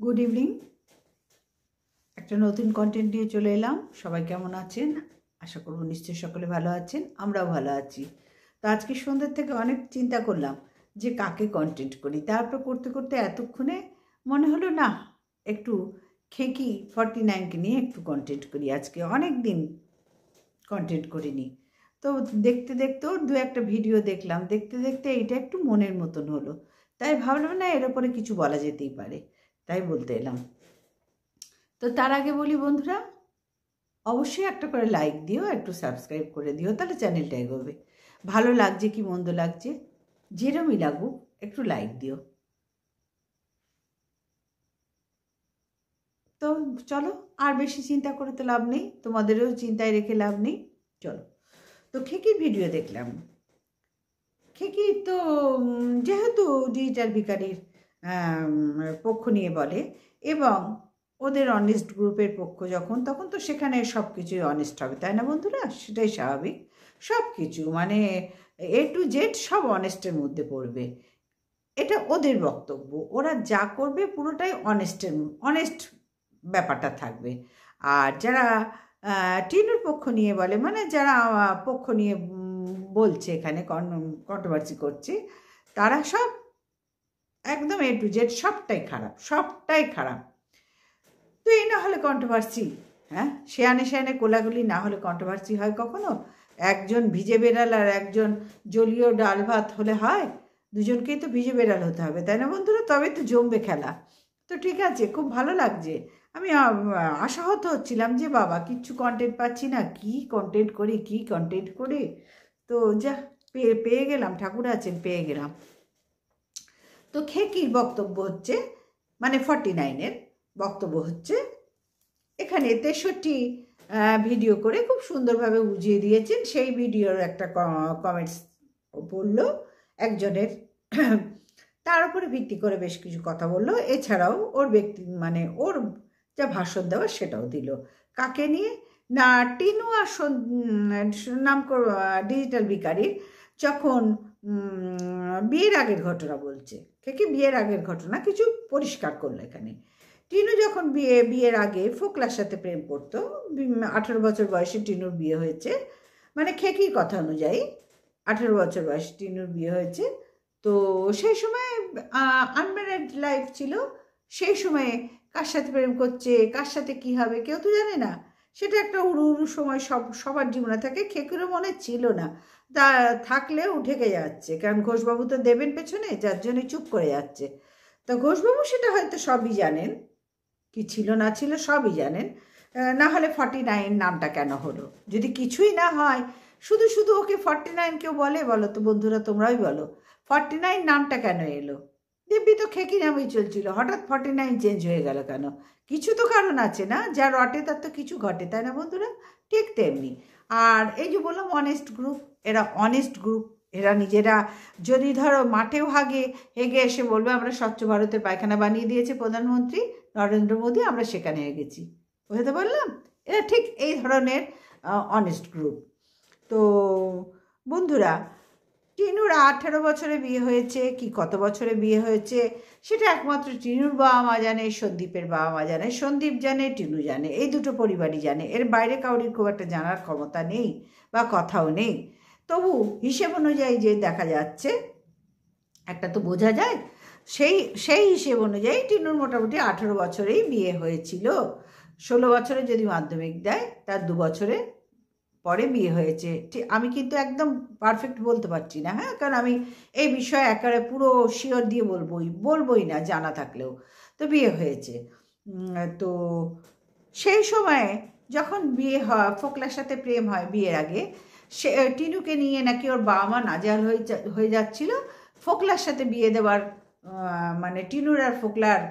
Good evening. একটা নতুন content নিয়ে চলে এলাম। সবাই কেমন আছেন? আশা করব নিশ্চয়ই সকলে ভালো আছেন, আমরাও ভালো আছি। তো আজকে সন্ধ্যের থেকে অনেক চিন্তা করলাম যে কাকে কন্টেন্ট করি। তারপর করতে করতে এতক্ষণে মনে হলো না, একটু খেকি 49কে নিয়ে একটু কন্টেন্ট করি। আজকে অনেক দিন কন্টেন্ট করিনি। তো দেখতে দেখতে ওর দু একটা ভিডিও দেখলাম, দেখতে দেখতে এইটা একটু মনের মতন হলো, তাই ভাবলাম না এর ওপরে কিছু বলা যেতেই পারে, তাই বলতে এলাম। তো তার আগে বলি বন্ধুরা, অবশ্যই একটা করে লাইক দিও, একটু সাবস্ক্রাইব করে দিও, তাহলে চ্যানেলটা এগোবে। ভালো লাগছে কি মন্দ লাগছে যেরমই লাগুক, একটু লাইক দিও। তো চলো, আর বেশি চিন্তা করে তো লাভ নেই, তোমাদেরও চিন্তায় রেখে লাভ নেই। চলো, তো খেকির ভিডিও দেখলাম। খেকি তো যেহেতু ডিজিটাল ভিকারির পক্ষ নিয়ে বলে, এবং ওদের অনেস্ট গ্রুপের পক্ষ যখন, তখন তো সেখানে সব কিছুই অনেস্ট হবে, তাই না বন্ধুরা? সেটাই স্বাভাবিক। সব কিছু মানে A to Z সব অনেস্টের মধ্যে পড়বে, এটা ওদের বক্তব্য। ওরা যা করবে পুরোটাই অনেস্ট ব্যাপারটা থাকবে। আর যারা টিনুর পক্ষ নিয়ে বলে, মানে যারা পক্ষ নিয়ে বলছে, এখানে কন্ট্রোভার্সি করছে, তারা সব একদম A to Z সবটাই খারাপ, সবটাই খারাপ। তো এই না হলে কন্ট্রোভার্সি? হ্যাঁ, শেয়ানে শেয়ানে কোলাগুলি না হলে কন্ট্রোভার্সি হয় কখনো? একজন ভিজে বেড়াল আর একজন জলীয় ডাল ভাত হলে হয়? দুজনকেই তো ভিজে বেড়াল হতে হবে, তাই না বন্ধুরা? তবে তো জমবে খেলা। তো ঠিক আছে, খুব ভালো লাগছে। আমি আশাহত হচ্ছিলাম যে বাবা কিচ্ছু কন্টেন্ট পাচ্ছি না, কি কন্টেন্ট করি, কি কন্টেন্ট করি। তো যা পেয়ে গেলাম, ঠাকুর আছেন, পেয়ে গেলাম। তো খেকির বক্তব্য হচ্ছে, মানে 49-এর বক্তব্য হচ্ছে, এখানে 63 ভিডিও করে খুব সুন্দরভাবে বুঝিয়ে দিয়েছেন। সেই ভিডিওর একটা কমেন্টস পড়ল একজনের, তার উপরে ভিত্তি করে বেশ কিছু কথা বলল। এছাড়াও ওর মানে ওর যা ভাষণ দেওয়ার সেটাও দিল। কাকে নিয়ে? না, টিনু আর নাম ডিজিটাল ভিকারির যখন বিয়ের আগের ঘটনা বলছে। কি বিয়ের আগের ঘটনা কিছু পরিষ্কার করলো এখানে। টিনু যখন বিয়ের আগে ফোকলার সাথে প্রেম করতো, 18 বছর বয়সে টিনুর বিয়ে হয়েছে, মানে খেকির কথা অনুযায়ী 18 বছর বয়সে টিনুর বিয়ে হয়েছে। তো সেই সময় আনম্যারিড লাইফ ছিল। সেই সময়ে কার সাথে প্রেম করছে, কার সাথে কী হবে কেউ তো জানে না। সেটা একটা উড়ু সময় সবার জীবনে থাকে। খেকিরও মনে ছিল না, তা থাকলেও ঠেকে যাচ্ছে, কারণ ঘোষবাবু তো দেবেন পেছনে, যার জন্য চুপ করে যাচ্ছে। তো ঘোষবাবু সেটা হয়তো সবই জানেন, কি ছিল না ছিল সবই জানেন। না হলে 49 নামটা কেন হলো? যদি কিছুই না হয়, শুধু শুধু ওকে 49 কেউ বলো তো বন্ধুরা, তোমরাই বলো, 49 নামটা কেন এলো? দিব্যি তো খেকি নামেই চলছিল, হঠাৎ 49 চেঞ্জ হয়ে গেল কেন? কিছু তো কারণ আছে না? যা রটে তার তো কিছু ঘটে, তাই না বন্ধুরা? ঠিক তেমনি। আর এই যে বললাম অনেস্ট গ্রুপ, এরা অনেস্ট গ্রুপ। এরা নিজেরা যদি ধরো মাঠেও হেগে এসে বলবে আমরা স্বচ্ছ ভারতের পায়খানা বানিয়ে দিয়েছে প্রধানমন্ত্রী নরেন্দ্র মোদী, আমরা সেখানে গেছি, বুঝতে পারলাম? এরা ঠিক এই ধরনের অনেস্ট গ্রুপ। তো বন্ধুরা, টিনুর 18 বছরে বিয়ে হয়েছে কি কত বছরে বিয়ে হয়েছে সেটা একমাত্র টিনুর বাবা মা জানে, সন্দীপের বাবা মা জানে, সন্দীপ জানে, টিনু জানে, এই দুটো পরিবারই জানে। এর বাইরে কাউরির খুব একটা জানার ক্ষমতা নেই বা কথাও নেই। তবু হিসেব অনুযায়ী যে দেখা যাচ্ছে, একটা তো বোঝা যায়, সেই হিসেব অনুযায়ী টিনুর মোটামুটি 18 বছরেই বিয়ে হয়েছিল। 16 বছরে যদি মাধ্যমিক দেয়, তার 2 বছরে পরে বিয়ে হয়েছে। ঠিক, আমি কিন্তু একদম পারফেক্ট বলতে পারছি না, হ্যাঁ, কারণ আমি এই বিষয়ে একেবারে পুরো শিওর দিয়ে বলবোই না জানা থাকলেও। তো বিয়ে হয়েছে। তো সেই সময়ে যখন বিয়ে হয়, ফোকলার সাথে প্রেম হয় বিয়ের আগে, সে টিনুকে নিয়ে নাকি ওর বাবা মা নাজেহাল হয়ে যাচ্ছিল। ফোকলার সাথে বিয়ে দেওয়ার মানে টিনুর আর ফোকলার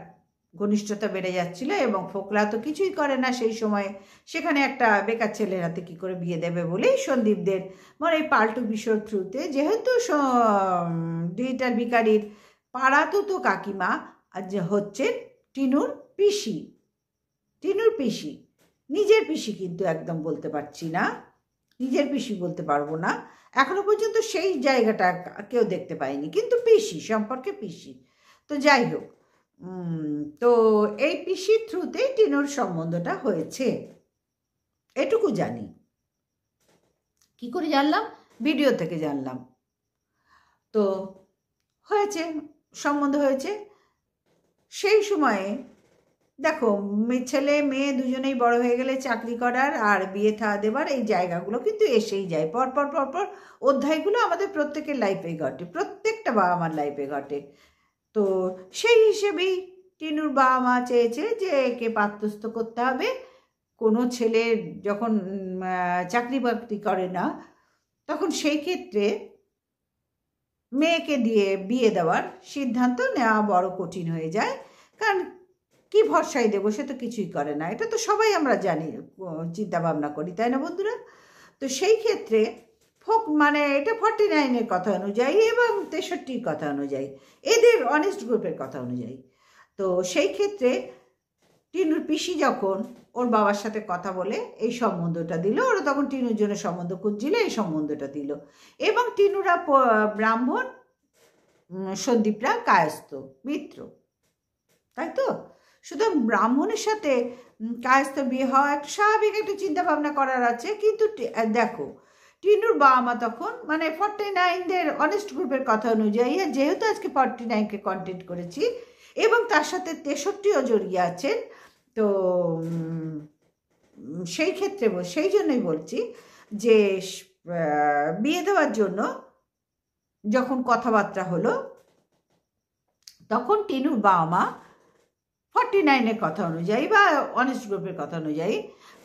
ঘনিষ্ঠতা বেড়ে যাচ্ছিল, এবং ফোকলা তো কিছুই করে না সেই সময়ে, সেখানে একটা বেকার ছেলের হাতে কী করে বিয়ে দেবে বলেই সন্দীপদের মানে এই পাল্টু বিষয়ের থ্রুতে, যেহেতু ডিজিটাল ভিকারির পাড়াতো কাকিমা যে হচ্ছে টিনুর পিসি, নিজের পিসি কিন্তু একদম বলতে পারছি না, নিজের পিসি বলতে পারবো না, এখনো পর্যন্ত সেই জায়গাটা কেউ দেখতে পায়নি, কিন্তু পিসি সম্পর্কে পিসি। তো যাই হোক, তো এই পিসির থ্রুতে টিনুর সম্বন্ধটা হয়েছে, এটুকু জানি। কি করে জানলাম? ভিডিও থেকে জানলাম। তো হয়েছে, সম্বন্ধ হয়েছে। সেই সময়ে দেখো, ছেলে মেয়ে দুজনেই বড় হয়ে গেলে চাকরি করার আর বিয়ে থা দেবার এই জায়গাগুলো কিন্তু এসেই যায়। পরপর পরপর অধ্যায়গুলো আমাদের প্রত্যেকের লাইফে ঘটে, প্রত্যেকটা বাবা মার লাইফে ঘটে। তো সেই হিসেবেই টিনুর বাবা মা চেয়েছে যে একে পাত্রস্থ করতে হবে। কোনো ছেলে যখন চাকরি বাকরি করে না, তখন সেই ক্ষেত্রে মেয়েকে দিয়ে বিয়ে দেওয়ার সিদ্ধান্ত নেওয়া বড় কঠিন হয়ে যায়। কারণ কি ভরসায় দেবো, সে তো কিছুই করে না। এটা তো সবাই আমরা জানি, চিন্তা ভাবনা করি, তাই না বন্ধুরা? তো সেই ক্ষেত্রে মানে এটা 49-এর কথা অনুযায়ী এবং 63-র কথা অনুযায়ী, এদের অনেস্ট গ্রুপের কথা অনুযায়ী, তো সেই ক্ষেত্রে টিনুর পিসি যখন ওর বাবার সাথে কথা বলে এই সম্বন্ধটা দিল, ওরা তখন টিনুর জন্য সম্বন্ধ খুঁজছিল, এই সম্বন্ধটা দিল। এবং টিনুরা ব্রাহ্মণ, সন্দীপরা কায়স্থ মিত্র, তাই তো? সুতরাং ব্রাহ্মণের সাথে কায়স্থ বিয়ে হওয়া একটা স্বাভাবিক একটা চিন্তা ভাবনা করার আছে। কিন্তু দেখো, টিনুর বাবা মা তখন মানে 49-দের অনেস্ট গ্রুপের কথা অনুযায়ী, যেহেতু আজকে 49-কে কন্টেন্ট করেছি এবং তার সাথে 63ও জড়িয়ে আছেন, তো সেই ক্ষেত্রে সেই জন্যই বলছি যে বিয়ে দেওয়ার জন্য যখন কথাবার্তা হলো, তখন টিনুর বাবা মা 49-এর কথা অনুযায়ী বা অনেস্ট গ্রুপের কথা অনুযায়ী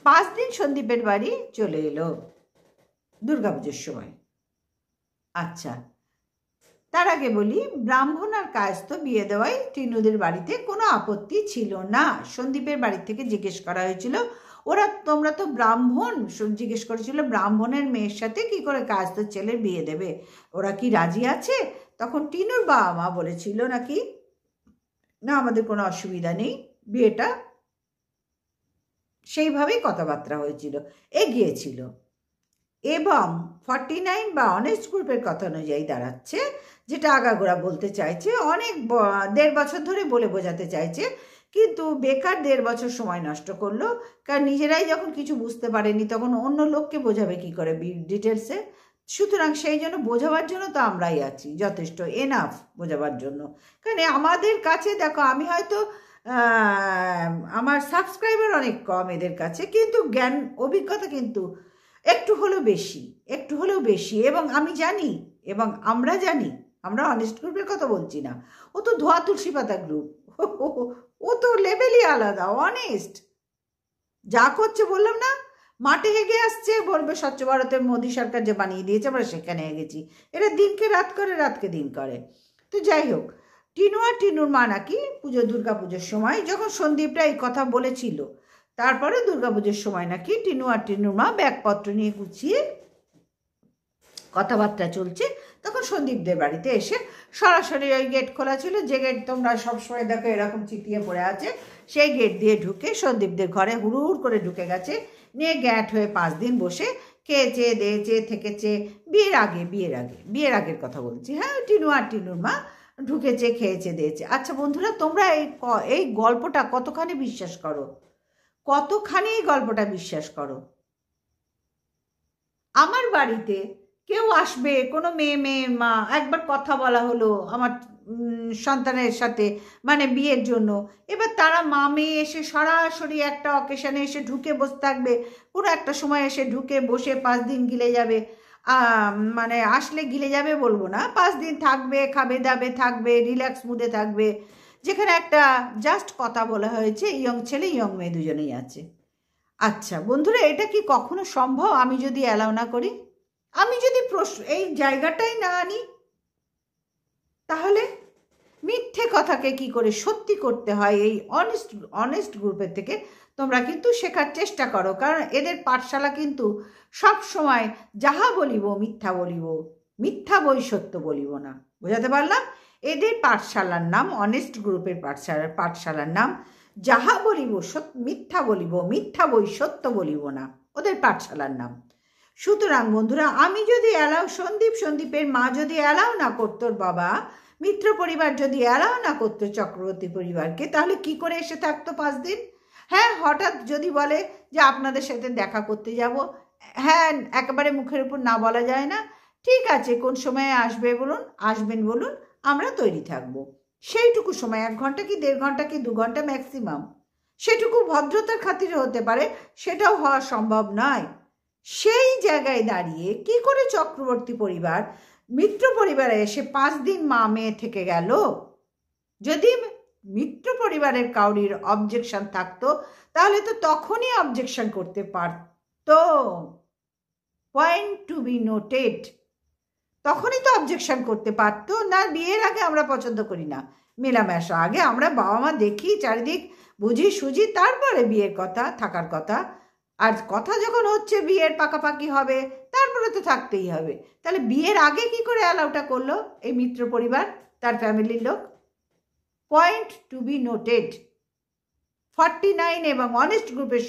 5 দিন সন্দীপের বাড়ি চলে এলো দুর্গাপুজোর সময়। আচ্ছা, তার আগে বলি, ব্রাহ্মণ আর কায়স্থ বিয়ে দেওয়াই টিনুদের বাড়িতে কোনো আপত্তি ছিল না। সন্দীপের বাড়ি থেকে জিজ্ঞেস করা হয়েছিল, তোমরা তো ব্রাহ্মণ, জিজ্ঞেস করেছিল ব্রাহ্মণের মেয়ের সাথে কি করে কায়স্থ ছেলের বিয়ে দেবে, ওরা কি রাজি আছে? তখন টিনুর বাবা মা বলেছিল নাকি, না আমাদের কোনো অসুবিধা নেই, বিয়েটা সেইভাবেই কথাবার্তা হয়েছিল, এগিয়েছিল। এবং 49 বা অনেস্ট গ্রুপের কথা অনুযায়ী দাঁড়াচ্ছে, যেটা আগাগোড়া বলতে চাইছে, অনেক 1.5 বছর ধরে বলে বোঝাতে চাইছে, কিন্তু বেকার 1.5 বছর সময় নষ্ট করলো। কারণ নিজেরাই যখন কিছু বুঝতে পারেনি, তখন অন্য লোককে বোঝাবে কি করে ডিটেলসে? সুতরাং সেই জন্য বোঝাবার জন্য তো আমরাই আছি, যথেষ্ট এনাফ বোঝাবার জন্য। কারণ আমাদের কাছে দেখো, আমি হয়তো আমার সাবস্ক্রাইবার অনেক কম এদের কাছে, কিন্তু জ্ঞান অভিজ্ঞতা কিন্তু একটু হলেও বেশি। এবং আমি জানি, এবং আমরা জানি, আমরা অনেস্ট গ্রুপের কথা বলছি না, ও তো ধোয়া তুলসী পাতা গ্রুপ, ও তো লেভেলই আলাদা, অনেস্ট। যা করছে বললাম না, মাঠে হেগে আসছে, বলবে স্বচ্ছ ভারতের মোদী সরকার যে বানিয়ে দিয়েছে আমরা সেখানে হেগেছি। এরা দিনকে রাত করে, রাতকে দিন করে। তো যাই হোক, টিনু আর টিনুর মা নাকি দুর্গাপুজোর সময় যখন সন্দীপরা এই কথা বলেছিল, তারপরে দুর্গাপুজোর সময় নাকি টিনু আর টিনুর মা ব্যাগপত্র নিয়ে গুছিয়ে কথাবার্তা চলছে, তখন সন্দীপদের বাড়িতে এসে সরাসরি ওই গেট খোলা ছিল, যে গেট তোমরা সবসময় দেখো এরকম চিটিয়ে পড়ে আছে, সেই গেট দিয়ে ঢুকে সন্দীপদের ঘরে হুড়ুর করে ঢুকে গেছে, নিয়ে গ্যাট হয়ে 5 দিন বসে খেয়েছে, দিয়েছে, থেকেছে। বিয়ের আগের কথা বলছি, হ্যাঁ। টিনু আর টিনুর মা ঢুকেছে, খেয়েছে, দিয়েছে। আচ্ছা বন্ধুরা, তোমরা এই গল্পটা কতখানি বিশ্বাস করো? কতখানি এই গল্পটা বিশ্বাস করো? আমার বাড়িতে কেউ আসবে, কোনো মেয়ে মা, একবার কথা বলা হলো আমার সন্তানের সাথে, মানে বিয়ের জন্য। এবার তারা মা মেয়ে এসে সরাসরি একটা অকেশনে এসে ঢুকে বসে থাকবে, কোনো একটা সময় এসে ঢুকে বসে 5 দিন গিলে যাবে, মানে আসলে গিলে যাবে বলবো না, 5 দিন থাকবে, খাবে দাবে থাকবে, রিল্যাক্স মুডে থাকবে, যেখানে একটা জাস্ট কথা বলা হয়েছে, ইয়ং ছেলে ইয়ং মেয়ে দুজনেই আছে। আচ্ছা বন্ধুরা, এটা কি কখনো সম্ভব? আমি যদি অ্যালাউ না করি, আমি যদি এই জায়গাটাই না আনি, তাহলে মিথ্যে কথাকে কি করে সত্যি করতে হয়, এই অনেস্ট গ্রুপের থেকে তোমরা কিন্তু শেখার চেষ্টা করো। কারণ এদের পাঠশালা কিন্তু সব সময় যাহা বলিব মিথ্যা বলিব, মিথ্যা বই সত্য বলিব না। বোঝাতে পারলাম? এদের পাঠশালার নাম, অনেস্ট গ্রুপের পাঠশালার নাম যাহা বলিব মিথ্যা বলিব, মিথ্যা বই সত্য বলিব না, ওদের পাঠশালার নাম। সুতরাং বন্ধুরা, আমি যদি সন্দীপের মা যদি অ্যালাউ না করতো বাবা মিত্র পরিবার যদি অ্যালাউ না করতো চক্রবর্তী পরিবারকে, তাহলে কি করে এসে থাকতো 5 দিন? হ্যাঁ, হঠাৎ যদি বলে যে আপনাদের সাথে দেখা করতে যাব, হ্যাঁ একেবারে মুখের উপর না বলা যায় না, ঠিক আছে কোন সময়ে আসবেন বলুন, আমরা তৈরি থাকবো। সেইটুকু সময় 1 ঘন্টা কি 1.5 ঘন্টা কি 2 ঘন্টা ম্যাক্সিমাম, সেটুকু ভদ্রতার খাতিরে হতে পারে, সেটাও হওয়া সম্ভব নয়। সেই জায়গায় দাঁড়িয়ে কি করে চক্রবর্তী পরিবার মিত্র পরিবারে এসে 5 দিন মা মেয়ে থেকে গেল? যদি মিত্র পরিবারের কাউরির অবজেকশন থাকতো, তাহলে তো তখনই অবজেকশন করতে পারতো। Point to be noted. তখনই তো অবজেকশন করতে পারতো না। বিয়ের আগে আমরা পছন্দ করি না মেলামেশা, আগে আমরা বাবা মা দেখি, চারিদিক বুঝি সুঝি, তারপরে বিয়ের কথা থাকার কথা। আর কথা যখন হচ্ছে বিয়ের পাকাপাকি হবে, তারপরে তো থাকতেই হবে। তাহলে বিয়ের আগে কি করে অ্যালাউটা করলো এই মিত্র পরিবার, তার ফ্যামিলির লোক? Point to be noted. 49 এবং অনেস্ট গ্রুপের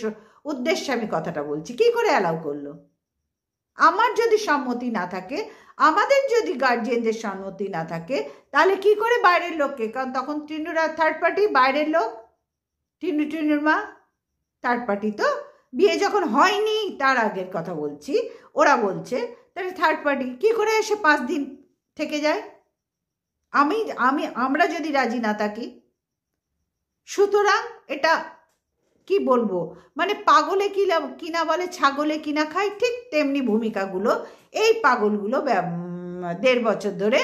উদ্দেশ্যে আমি কথাটা বলছি। কি করে অ্যালাউ করলো? আমার যদি সম্মতি না থাকে, আমাদের যদি গার্জিয়ানদের সম্মতি না থাকে, তাহলে কি করে বাইরের লোককে? কারণ তখন টিনুরা থার্ড পার্টি, বাইরের লোক, টিনুর মা থার্ড পার্টি। তো বিয়ে যখন হয়নি তার আগের কথা বলছি, ওরা বলছে, তাহলে থার্ড পার্টি কি করে এসে 5 দিন থেকে যায়? আমরা যদি রাজি না থাকি। সুতরাং এটা কি বলবো, মানে পাগলে কিনা বলে ছাগলে কিনা খায়, ঠিক তেমনি ভূমিকাগুলো এই পাগলগুলো 1.5 বছর ধরে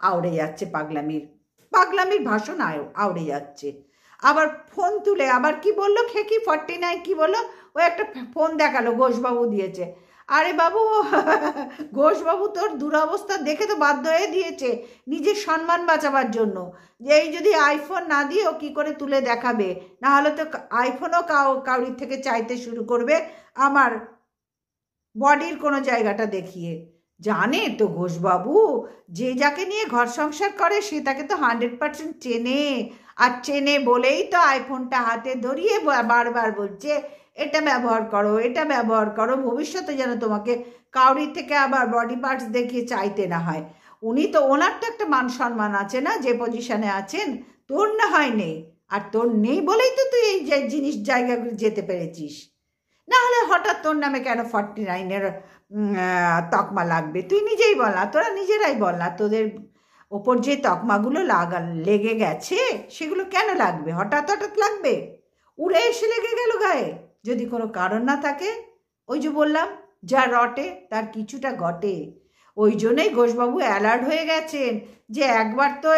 আউড়ে যাচ্ছে, পাগলামির ভাষণ আউড়ে যাচ্ছে। আবার ফোন তুলে আবার কি বললো খেকি 49 কি বললো, ও একটা ফোন দেখালো, ঘোষবাবু দিয়েছে। আরে বাবু, ঘোষবাবু তোর দুরবস্থা দেখে তো বাধ্য হয়ে দিয়েছে নিজের সম্মান বাঁচাবার জন্য, যে এই যদি আইফোন না দিয়ে ও কী করে তুলে দেখাবে, না হলে তো আইফোনও কাউরির থেকে চাইতে শুরু করবে আমার বডির কোনো জায়গাটা দেখিয়ে। জানে তো ঘোষবাবু, যে যাকে নিয়ে ঘর সংসার করে সে তাকে তো 100% চেনে, আর চেনে বলেই তো আইফোনটা হাতে ধরিয়ে বারবার বলছে এটা ব্যবহার করো, এটা ব্যবহার করো, ভবিষ্যতে যেন তোমাকে কাউরির থেকে আবার বডি পার্টস দেখিয়ে চাইতে না হয়। উনি তো, ওনার তো একটা মান সম্মান আছে না, যে পজিশনে আছেন। তোর না হয় নেই, আর তোর নেই বলেই তো তুই এই যে জিনিস জায়গাগুলো যেতে পেরেছিস। না হলে হঠাৎ তোর নামে কেন 49-এর তকমা লাগবে? তুই নিজেই বল না, তোরা নিজেরাই বল না, তোদের ওপর যে তকমাগুলো লেগে গেছে সেগুলো কেন লাগবে? হঠাৎ লাগবে? উড়ে এসে লেগে গেল গায়ে যদি কোনো কারণ না থাকে। ওই যে বললাম, যা রটে তার কিছুটা ঘটে। ওই জন্যই ঘোষবাবু অ্যালার্ট হয়ে গেছেন যে একবার তো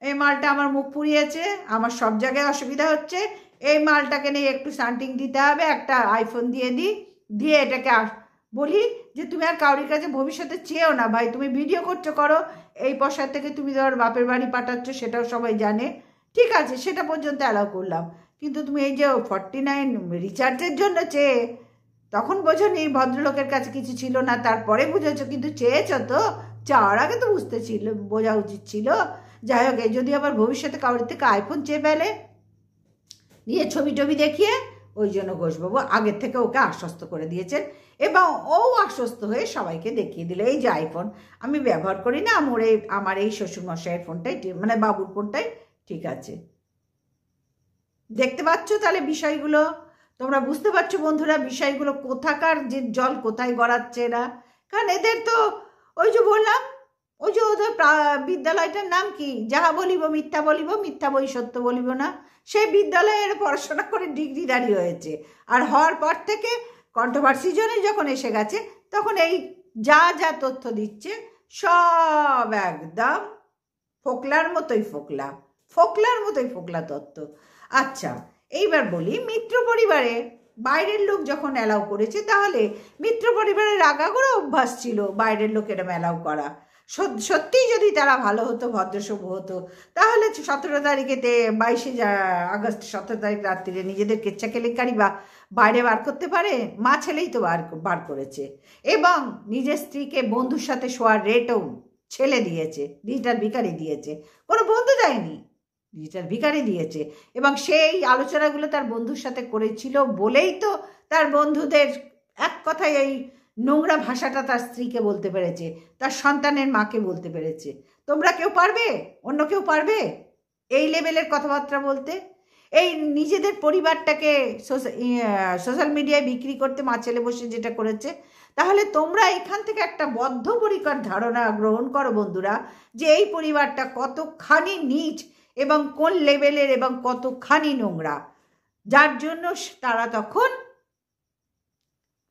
এই মালটা আমার মুখ পুড়িয়েছে, আমার সব জায়গায় অসুবিধা হচ্ছে, এই মালটাকে নিয়ে একটু সান্টিং দিতে হবে, একটা আইফোন দিয়ে এটাকে বলি যে তুমি আর কাউরির কাছে ভবিষ্যতে চেয়েও না ভাই, তুমি ভিডিও করো, এই পয়সা থেকে তুমি তোমার বাপের বাড়ি পাঠাচ্ছ, সেটাও সবাই জানে, ঠিক আছে, সেটা পর্যন্ত অ্যালাউ করলাম। কিন্তু তুমি এই যে 49 রিচার্জের জন্য চেয়ে, তখন বোঝোনি ভদ্রলোকের কাছে কিছু ছিল না, তারপরে বুঝেছো, কিন্তু চেয়েছ তো, চাওয়ার আগে তো বোঝা উচিত ছিল। যাই হোক, যদি আবার ভবিষ্যতে কাউরির থেকে আইফোন চেয়ে ফেলে নিয়ে ছবি দেখিয়ে, ওই জন্য ঘোষবাবু আগের থেকে ওকে আশ্বস্ত করে দিয়েছেন, এবং ও আশ্বস্ত হয়ে সবাইকে দেখিয়ে দিল এই যে আইফোন আমি ব্যবহার করি না, আমার এই শ্বশুরমশাইয়ের ফোনটাই, মানে বাবুর ফোনটাই ঠিক আছে। দেখতে পাচ্ছ তাহলে বিষয়গুলো? তোমরা বুঝতে পারছো বন্ধুরা বিষয়গুলো কোথাকার যে জল কোথায় গড়াচ্ছে এরা? কারণ এদের তো ওই যে বললাম, ওই যে ওদের বিদ্যালয়টার নাম কি, যাহা বলিব মিথ্যা বলিব, মিথ্যা বই সত্য বলিব না, সেই বিদ্যালয়ে এরা পড়াশোনা করে ডিগ্রিধারী হয়েছে। আর হওয়ার পর থেকে কন্ট্রোভার্সি জোনে যখন এসে গেছে, তখন এই যা যা তথ্য দিচ্ছে সব একদম ফোকলার মতোই ফোকলা তথ্য। আচ্ছা, এইবার বলি, মিত্র পরিবারে বাইরের লোক যখন অ্যালাউ করেছে, তাহলে মিত্র পরিবারের আগাগোড়া অভ্যাস ছিল বাইরের লোক এরম অ্যালাউ করা। সত্যিই যদি তারা ভালো হতো, ভদ্রসভ্য হতো, তাহলে 17 তারিখেতে 22 আগস্ট 17 তারিখ রাত্রিরে নিজেদের কেচ্ছা কেলেঙ্কারি বা বাইরে বার করতে পারে? মা ছেলেই তো বার করেছে, এবং নিজের স্ত্রীকে বন্ধুর সাথে শোয়ার রেটও ছেলে দিয়েছে, ডিজিটাল ভিখারি দিয়েছে, কোনো বন্ধু দেয়নি, ডিজিটাল ভিখারি দিয়েছে। এবং সেই আলোচনাগুলো তার বন্ধুর সাথে করেছিল বলেই তো তার বন্ধুদের এক কথায় এই নোংরা ভাষাটা তার স্ত্রীকে বলতে পেরেছে, তার সন্তানের মাকে বলতে পেরেছে। তোমরা কেউ পারবে? অন্য কেউ পারবে এই লেভেলের কথাবার্তা বলতে? এই নিজেদের পরিবারটাকে সোশ্যাল মিডিয়ায় বিক্রি করতে মা ছেলে বসে যেটা করেছে, তাহলে তোমরা এখান থেকে একটা বদ্ধপরিকর ধারণা গ্রহণ করো বন্ধুরা, যে এই পরিবারটা কতখানি নীচ এবং কোন লেভেলের এবং কতখানি নোংরা, যার জন্য তারা তখন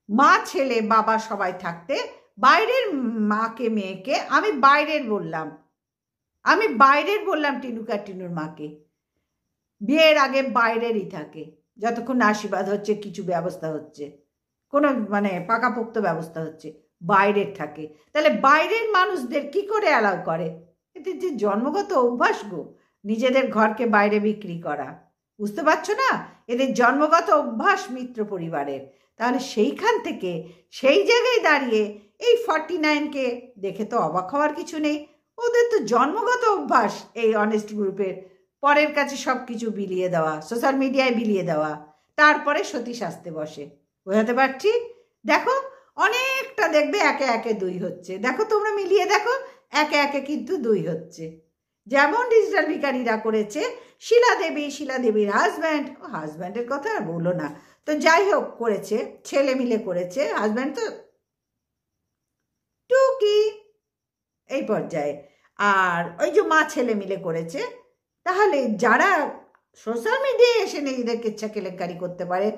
মা ছেলে বাবা সবাই থাকতে বাইরের মাকে মেয়েকে, আমি বাইরের বললাম টিনুকা টিনুর মাকে, বিয়ের আগে বাইরেরই থাকে, যতক্ষণ আশীর্বাদ হচ্ছে, কিছু ব্যবস্থা হচ্ছে, কোনো মানে পাকাপোক্ত ব্যবস্থা হচ্ছে, বাইরের থাকে। তাহলে বাইরের মানুষদের কি করে অ্যালাউ করে? এতে যে জন্মগত অভ্যাস গো, নিজেদের ঘরকে বাইরে বিক্রি করা, বুঝতে পারছো না? এদের জন্মগত অভ্যাস মিত্র পরিবারের। তাহলে সেইখান থেকে সেই জায়গায় দাঁড়িয়ে এই 49কে দেখে তো অবাক হওয়ার কিছু নেই। ওদের তো জন্মগত অভ্যাস এই অনেস্ট গ্রুপের পরের কাছে সব কিছু বিলিয়ে দেওয়া, সোশ্যাল মিডিয়ায় বিলিয়ে দেওয়া, তারপরে সতী সাজতে বসে। বোঝাতে পারছি? দেখো অনেকটা দেখবে একে একে 2 হচ্ছে। দেখো তোমরা মিলিয়ে দেখো, একে একে কিন্তু 2 হচ্ছে। যেমন ডিজিটাল ভিখারিরা করেছে, শিলা দেবীর হাজব্যান্ডের কথা আর বলো না, তো যাই হোক করেছে, ছেলে মিলে করেছে, হাজব্যান্ড তো টুকি এই পর্যায়ে, আর ওই যে মা ছেলে মিলে করেছে। তাহলে যারা সোশ্যাল মিডিয়ায় এসে নিজেদেরকে ইচ্ছা কেলেঙ্কারি করতে পারে,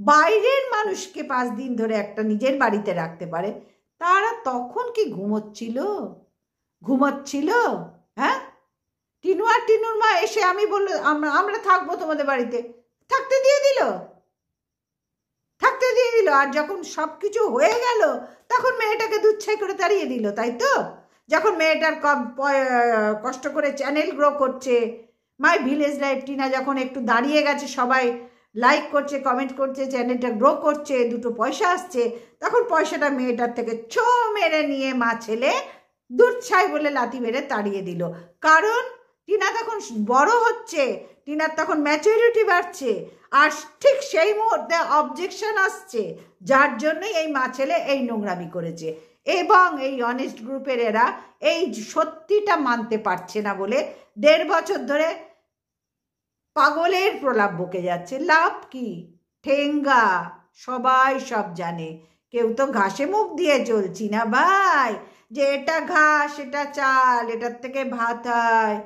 বাইরের মানুষকে 5 দিন ধরে একটা নিজের বাড়িতে রাখতে পারে, তারা তখন কি ঘুমোচ্ছিল? হ্যাঁ, টিনু আর টিনুর মা এসে আমি বললো আমরা থাকবো তোমাদের বাড়িতে, থাকতে দিয়ে দিল। আর যখন সব কিছু হয়ে গেল তখন মেয়েটাকে দুচ্ছাই করে তাড়িয়ে দিল, তাই তো? যখন মেয়েটার কষ্ট করে চ্যানেল গ্রো করছে, মাই ভিলেজ লাইফ টিনা যখন একটু দাঁড়িয়ে গেছে, সবাই লাইক করছে, কমেন্ট করছে, চ্যানেলটা গ্রো করছে, 2 পয়সা আসছে, তখন পয়সাটা মেয়েটার থেকে ছো মেরে নিয়ে মা ছেলে দুচ্ছাই বলে লাথি মেরে তাড়িয়ে দিল। কারণ টিনা তখন বড় হচ্ছে, টিনার তখন ম্যাচুরিটি বাড়ছে, আর ঠিক সেই মুহূর্তে অবজেকশন আসছে, যার জন্যই এই মা ছেলে এই নোংরামি করেছে। এবং এই অনেস্ট গ্রুপের এরা এই সত্যিটা মানতে পারছে না বলে 1.5 বছর ধরে পাগলের প্রলাপ বকে যাচ্ছে। লাভ কি? ঠেঙ্গা, সবাই সব জানে। কেউ তো ঘাসে মুখ দিয়ে চলছি না ভাই, যে এটা ঘাস এটা চাল, এটার থেকে ভাত হয়।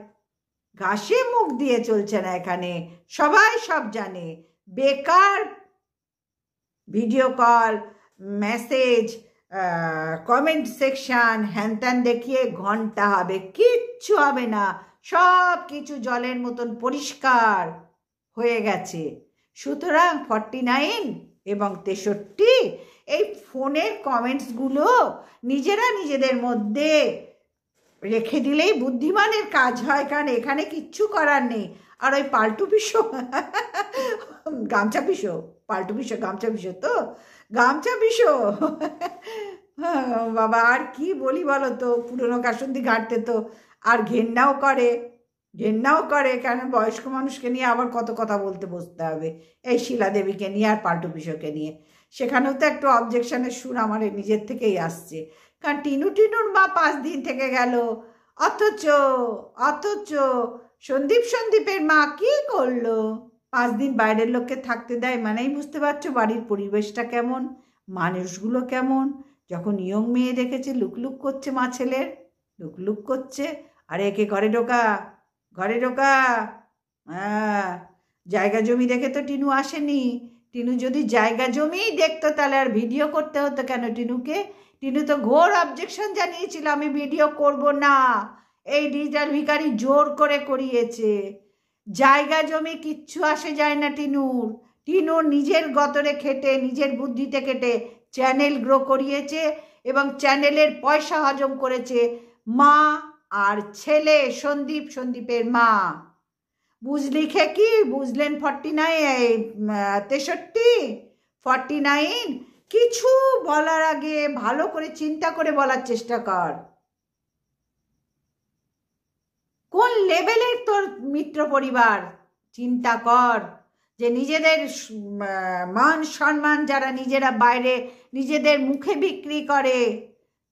ঘাসে মুখ দিয়ে চলছে না এখানে, সবাই সব জানে। বেকার video call, message, comment section হ্যান দেখিয়ে ঘন্টা হবে, কিচ্ছু হবে না, সব কিছু জলের মতন পরিষ্কার হয়ে গেছে। সুতরাং 49 এবং 63 এই ফোনের কমেন্টসগুলো নিজেরা নিজেদের মধ্যে রেখে দিলেই বুদ্ধিমানের কাজ হয়, কারণ এখানে কিচ্ছু করার নেই। আর ওই পাল্টু পিসো গামছা পিসো তো গামছা পিসো বাবা, আর কি বলি বলো তো, পুরনো কাসুন্দি ঘাটতে তো আর ঘেন্নাও করে, কারণ বয়স্ক মানুষকে নিয়ে আবার কত কথা বলতে বসতে হবে, এই শিলা দেবীকে নিয়ে আর পাল্টু পিসোকে নিয়ে। সেখানেও তো একটু অবজেকশনের সুর আমার নিজের থেকেই আসছে, কারণ টিনুর মা 5 দিন থেকে গেল, অথচ সন্দীপের মা কি করলো? 5 দিন বাইরের লোককে থাকতে দেয়, মানেই বুঝতে পারছো বাড়ির পরিবেশটা কেমন, মানুষগুলো কেমন। যখন ইয়ং মেয়ে দেখেছে লুকলুক করছে, মা ছেলের লুকলুক করছে, আরে একে ঘরে ঢোকা। হ্যাঁ, জায়গা জমি দেখে তো টিনু আসেনি। টিনু যদি জায়গা জমিই দেখতো তাহলে আর ভিডিও করতে হতো কেন টিনুকে? টিনু তো ঘোর অবজেকশন জানিয়েছিল, আমি ভিডিও করব না। এই ডিজিটাল ভিখারি জোর করে করিয়েছে। জায়গা জমি কিচ্ছু আসে যায় না টিনুর নিজের গতরে খেটে, নিজের বুদ্ধিতে কেটে চ্যানেল গ্রো করিয়েছে এবং চ্যানেলের পয়সা হজম করেছে মা আর ছেলে সন্দীপের মা। বুঝলেন 49 কিছু বলার আগে ভালো করে চিন্তা করে বলার চেষ্টা কর। কোন লেভেলের তোর মিত্র পরিবার চিন্তা কর, যে নিজেদের মান সম্মান যারা নিজেরা বাইরে নিজেদের মুখে বিক্রি করে,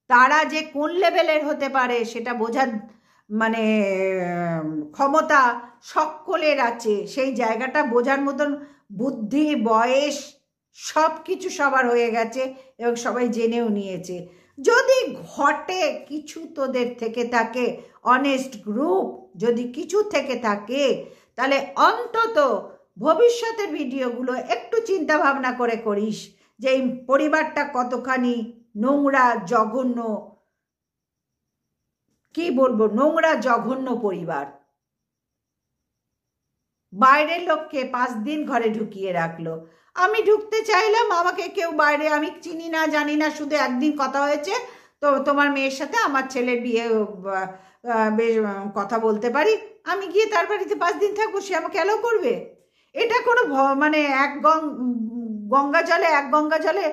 তারা যে কোন লেভেলের হতে পারে সেটা বোঝার মানে ক্ষমতা সকলের আছে, সেই জায়গাটা বোঝার মতন বুদ্ধি, বয়স সব কিছু সবার হয়ে গেছে এবং সবাই জেনেও নিয়েছে। যদি ঘটে কিছু তোদের থেকে থাকে, অনেস্ট গ্রুপ যদি কিছু থেকে থাকে, তাহলে অন্তত ভবিষ্যতের ভিডিওগুলো একটু চিন্তা ভাবনা করে করিস যে এই পরিবারটা কতখানি নোংরা, জঘন্য, কি বলবো, নোংরা জঘন্য পরিবার। বাইরের লোককে 5 দিন ঘরে ঢুকিয়ে রাখলো। আমি ঢুকতে চাইলাম, আমাকে কেউ বাইরে, আমি চিনি না জানি না, শুধু একদিন কথা হয়েছে, তো তোমার মেয়ের সাথে আমার ছেলের বিয়ে, বেশ কথা বলতে পারি, আমি গিয়ে তার বাড়িতে 5 দিন থাকবো, সে আমাকে অ্যালাউ করবে? এটা কোনো মানে গঙ্গা জলে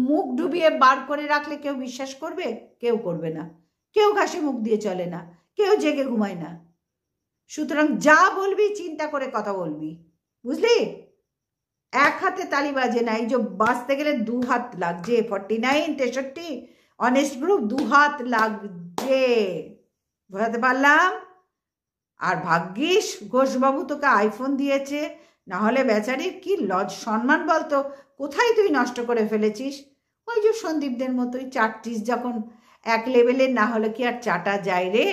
মুখ ডুবিয়ে বার করে রাখলে কেউ বিশ্বাস করবে? কেউ করবে না। কেউ ঘাসে মুখ দিয়ে চলে না, কেউ জেগে ঘুমায় না। সুতরাং যা বলবি চিন্তা করে কথা বলবি, বুঝলি? এক হাতে তালি বাজে না, এই যে বাঁচতে গেলে 2 হাত লাগছে। 49, 63 অনেস্ট গ্রুপ 2 হাত লাগছে, বোঝাতে পারলাম? আর ভাগ্যিস ঘোষবাবু তোকে আইফোন দিয়েছে, না হলে বেচারির কি সম্মান বলতো, কোথায় তুই নষ্ট করে ফেলেছিস? ওই যে সন্দীপদের মতোই চাটছিস, যখন এক লেভেলের না হলে কি আর চাটা যায় রে?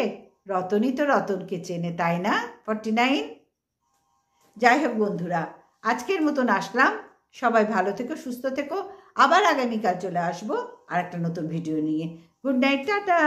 রতনই তো রতনকে চেনে, তাই না? 49। যাই হোক বন্ধুরা, আজকের মতন আসলাম। সবাই ভালো থেকো, সুস্থ থেকো। আবার আগামীকাল চলে আসবো আর একটা নতুন ভিডিও নিয়ে। Good night, tata.